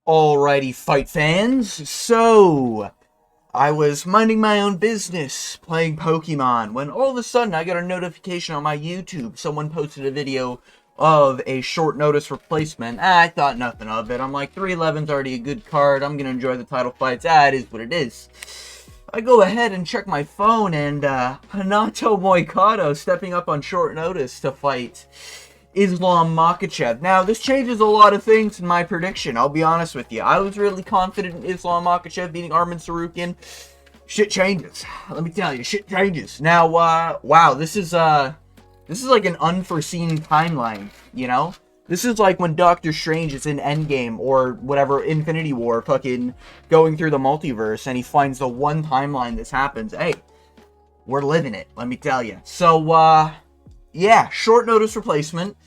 Alrighty, fight fans. So, I was minding my own business, playing Pokemon, when all of a sudden I got a notification on my YouTube. Someone posted a video of a short notice replacement. I thought nothing of it. I'm like, 311's already a good card. I'm gonna enjoy the title fights. It is what it is. I go ahead and check my phone, and Renato Moicano stepping up on short notice to fight Islam Makhachev. Now, this changes a lot of things in my prediction, I'll be honest with you. I was really confident in Islam Makhachev beating Arman Tsarukyan. Shit changes. Let me tell you, shit changes. Now, wow, this is like an unforeseen timeline, you know? This is like when Doctor Strange is in Endgame or whatever, Infinity War, fucking going through the multiverse, and he finds the one timeline this happens. Hey, we're living it, let me tell you. So, yeah, short notice replacement.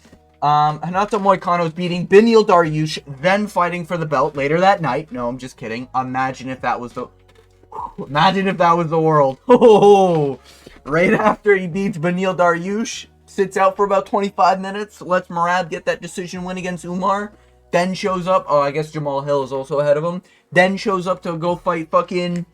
Renato Moicano is beating beniel Dariush, then fighting for the belt later that night. No, I'm just kidding. Imagine if that was the world. Oh, right after he beats beniel Dariush, sits out for about 25 minutes, lets Murad get that decision win against Umar, then shows up. Oh, I guess Jamal Hill is also ahead of him. Then shows up to go fight fucking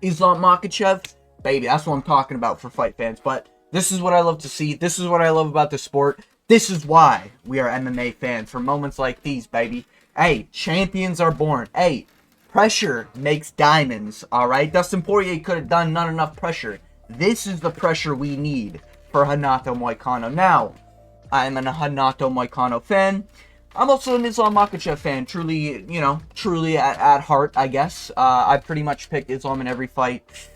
Islam Makhachev. Baby, that's what I'm talking about for fight fans. But this is what I love to see. This is what I love about the sport. This is why we are MMA fans, for moments like these, baby. Hey, champions are born. Hey, pressure makes diamonds, alright? Dustin Poirier could have done not enough pressure. This is the pressure we need for Renato Moicano. Now, I'm a Renato Moicano fan. I'm also an Islam Makhachev fan. Truly, you know, truly at heart, I guess. I pretty much picked Islam in every fight.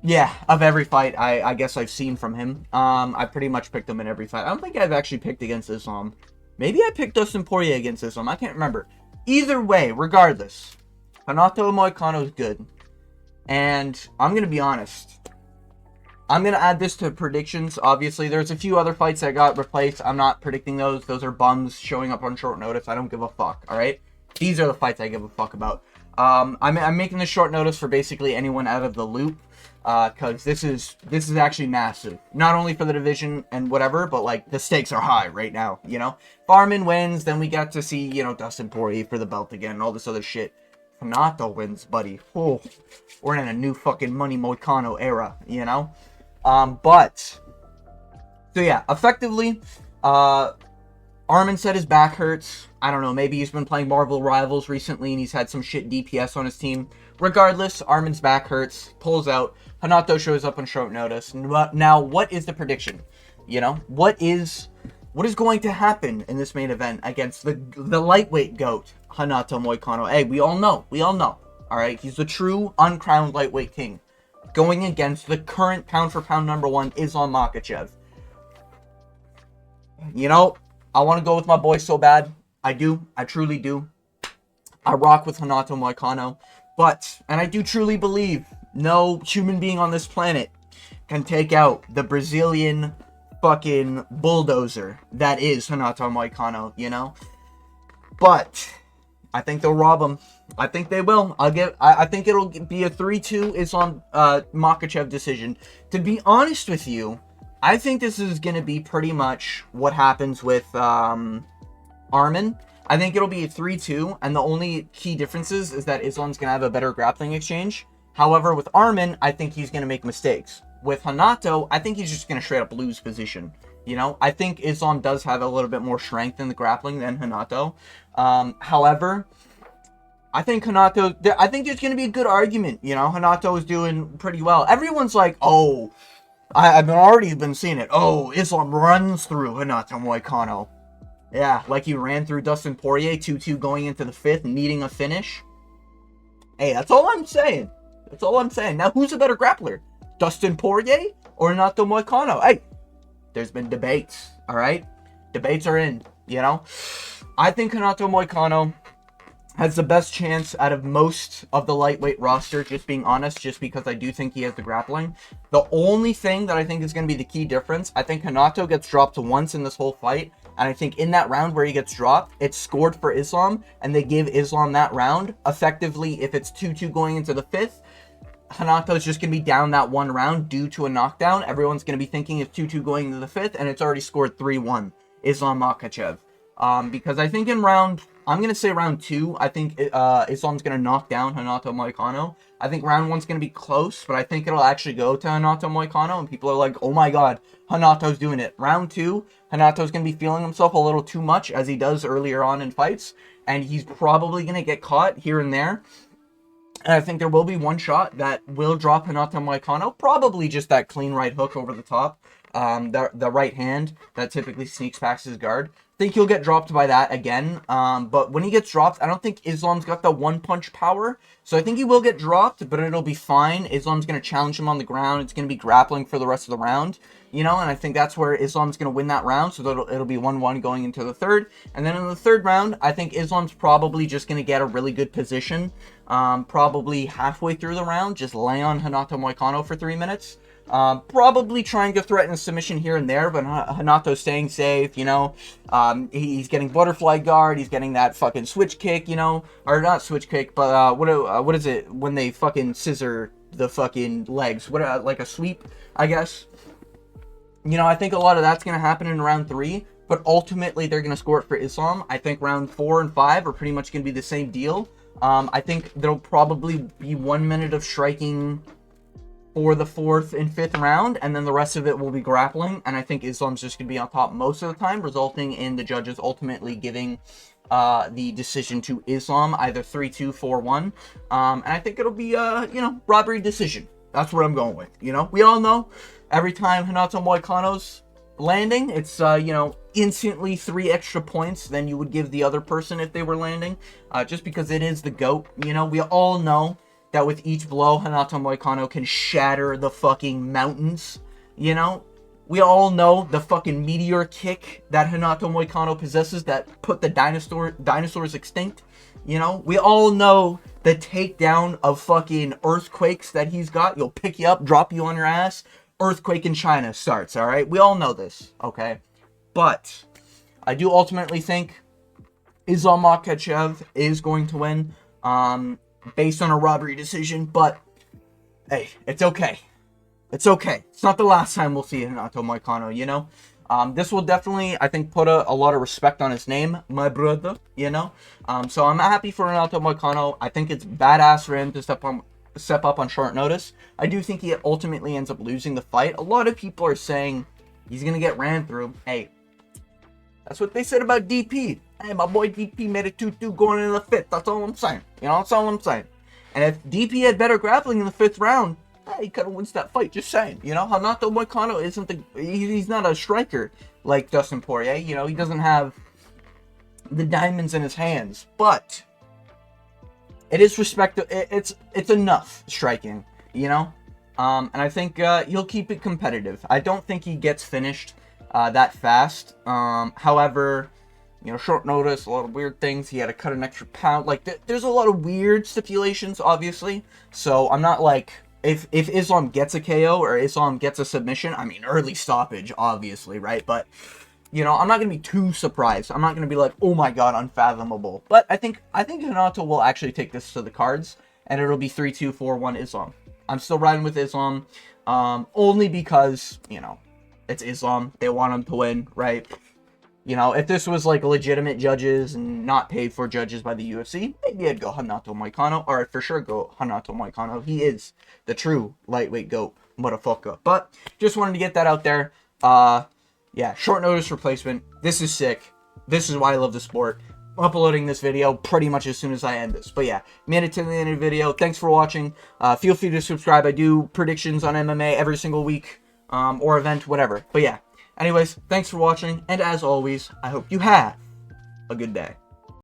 Yeah, of every fight I guess I've seen from him. I pretty much picked him in every fight. I don't think I've actually picked against Islam. Maybe I picked Dustin Poirier against Islam. I can't remember. Either way, regardless, Renato Moicano is good. And I'm going to be honest. I'm going to add this to predictions. Obviously, there's a few other fights that got replaced. I'm not predicting those. Those are bums showing up on short notice. I don't give a fuck, alright? These are the fights I give a fuck about. I'm making this short notice for basically anyone out of the loop. Because this is actually massive. Not only for the division and whatever, but, like, the stakes are high right now, you know? If Arman wins, then we get to see, you know, Dustin Poirier for the belt again and all this other shit. Renato wins, buddy. Oh, we're in a new fucking Money Moicano era, you know? So yeah, effectively, Arman said his back hurts. I don't know, maybe he's been playing Marvel Rivals recently and he's had some shit DPS on his team. Regardless, Arman's back hurts, pulls out. Renato shows up on short notice. Now, what is the prediction? You know, what is going to happen in this main event against the lightweight goat, Renato Moicano? Hey, we all know. Alright, he's the true uncrowned lightweight king, going against the current pound-for-pound #1, Islam Makhachev. You know, I want to go with my boy so bad. I do. I truly do. I rock with Renato Moicano. But, and I do truly believe, no human being on this planet can take out the Brazilian fucking bulldozer that is Renato Moicano, you know? But I think they'll rob him. I think they will. I think it'll be a 3-2 Islam Makhachev decision. To be honest with you, I think this is going to be pretty much what happens with Arman. I think it'll be a 3-2, and the only key differences is that Islam's going to have a better grappling exchange. However, with Arman, I think he's going to make mistakes. With Renato, I think he's just going to straight up lose position. You know, I think Islam does have a little bit more strength in the grappling than Renato. However, I think there's going to be a good argument. You know, Renato is doing pretty well. Everyone's like, oh, I've already been seeing it. Oh, Islam runs through Renato Moicano. Yeah, like he ran through Dustin Poirier, 2-2 going into the 5th, needing a finish. Hey, that's all I'm saying. That's all I'm saying. Now, who's a better grappler? Dustin Poirier or Renato Moicano? Hey, there's been debates, alright? Debates are in, you know? I think Renato Moicano has the best chance out of most of the lightweight roster, just being honest, just because I do think he has the grappling. The only thing that I think is going to be the key difference, I think Renato gets dropped once in this whole fight, and I think in that round where he gets dropped, it's scored for Islam, and they give Islam that round. Effectively, if it's 2-2 going into the 5th, Renato's just going to be down that one round due to a knockdown. Everyone's going to be thinking it's 2-2 going into the 5th, and it's already scored 3-1, Islam Makhachev. Because I think in round I'm going to say round 2. I think Islam's going to knock down Renato Moicano. I think round 1's going to be close, but I think it'll actually go to Renato Moicano, and people are like, oh my god, Renato's doing it. Round 2, Renato's going to be feeling himself a little too much, as he does earlier on in fights, and he's probably going to get caught here and there. And I think there will be one shot that will drop Renato Moicano, probably just that clean right hook over the top. The right hand that typically sneaks past his guard. I think he'll get dropped by that again. But when he gets dropped, I don't think Islam's got the one punch power. So I think he will get dropped, but it'll be fine. Islam's going to challenge him on the ground. It's going to be grappling for the rest of the round. You know, and I think that's where Islam's going to win that round. So it'll be 1-1 going into the third. And then in the third round, I think Islam's probably just going to get a really good position. Probably halfway through the round, just lay on Renato Moicano for 3 minutes. Probably trying to threaten a submission here and there, but Renato's staying safe, you know. He's getting butterfly guard, he's getting that fucking switch kick, you know. Or not switch kick, but what is it when they fucking scissor the fucking legs? What, like a sweep, I guess. You know, I think a lot of that's going to happen in round 3, but ultimately they're going to score it for Islam. I think round 4 and 5 are pretty much going to be the same deal. I think there'll probably be 1 minute of striking for the 4th and 5th round, and then the rest of it will be grappling, and I think Islam's just going to be on top most of the time, resulting in the judges ultimately giving the decision to Islam, either 3-2, 4-1, and I think it'll be, you know, robbery decision. That's what I'm going with, you know? We all know, every time Renato Moicano's landing, it's, you know, instantly 3 extra points than you would give the other person if they were landing, just because it is the GOAT, you know? We all know that with each blow, Renato Moicano can shatter the fucking mountains, you know? We all know the fucking meteor kick that Renato Moicano possesses that put the dinosaurs extinct, you know? We all know the takedown of fucking earthquakes that he's got. He'll pick you up, drop you on your ass. Earthquake in China starts, all right? We all know this, okay? But I do ultimately think Islam Makhachev is going to win, based on a robbery decision, but hey, it's okay. It's okay. It's not the last time we'll see Renato Moicano, you know? This will definitely, I think, put a lot of respect on his name, my brother, you know? So I'm happy for Renato Moicano. I think it's badass for him to step up on short notice. I do think he ultimately ends up losing the fight. A lot of people are saying he's going to get ran through. Hey, that's what they said about DP. Hey, my boy DP made a 2-2 going into the 5th. That's all I'm saying. You know, that's all I'm saying. And if DP had better grappling in the 5th round, he could have wins that fight. Just saying. You know, Renato Moicano isn't he's not a striker like Dustin Poirier. You know, he doesn't have the diamonds in his hands. But it is it's enough striking, you know? And I think he'll keep it competitive. I don't think he gets finished that fast. However, you know, short notice, a lot of weird things. He had to cut an extra pound. Like, there's a lot of weird stipulations, obviously. So I'm not like, if Islam gets a KO or Islam gets a submission, I mean, early stoppage, obviously, right? But, you know, I'm not going to be too surprised. I'm not going to be like, oh my god, unfathomable. But I think Renato will actually take this to the cards, and it'll be 3-2, 4-1 Islam. I'm still riding with Islam, only because, you know, it's Islam. They want him to win, right? You know, if this was like legitimate judges and not paid for judges by the UFC, maybe I'd go Renato Moicano, or I'd for sure go Renato Moicano. He is the true lightweight GOAT, motherfucker. But just wanted to get that out there. Yeah, short notice replacement. This is sick. This is why I love the sport. I'm uploading this video pretty much as soon as I end this. But yeah, made it to the end of the video. Thanks for watching. Feel free to subscribe. I do predictions on MMA every single week, or event, whatever. But yeah. Anyways, thanks for watching, and as always, I hope you have a good day.